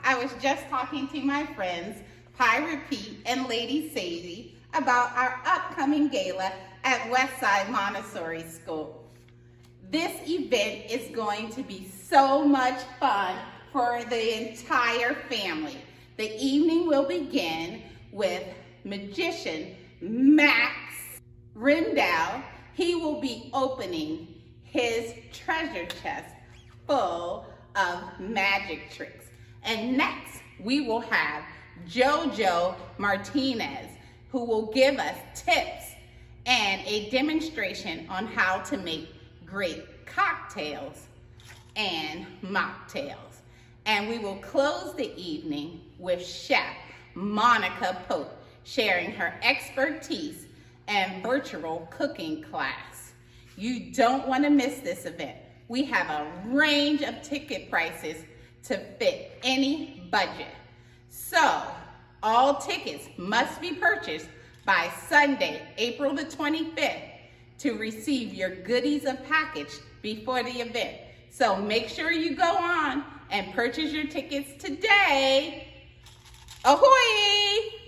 I was just talking to my friends, Pirate Pete and Lady Sadie, about our upcoming gala at Westside Montessori School. This event is going to be so much fun for the entire family. The evening will begin with magician Max Rendall. He will be opening his treasure chest full of magic tricks. And next, we will have Jojo Martinez, who will give us tips and a demonstration on how to make great cocktails and mocktails. And we will close the evening with Chef Monica Pope sharing her expertise and virtual cooking class. You don't want to miss this event. We have a range of ticket prices to fit any budget. So, all tickets must be purchased by Sunday, April the 25th to receive your goodies of package before the event. So make sure you go on and purchase your tickets today. Ahoy!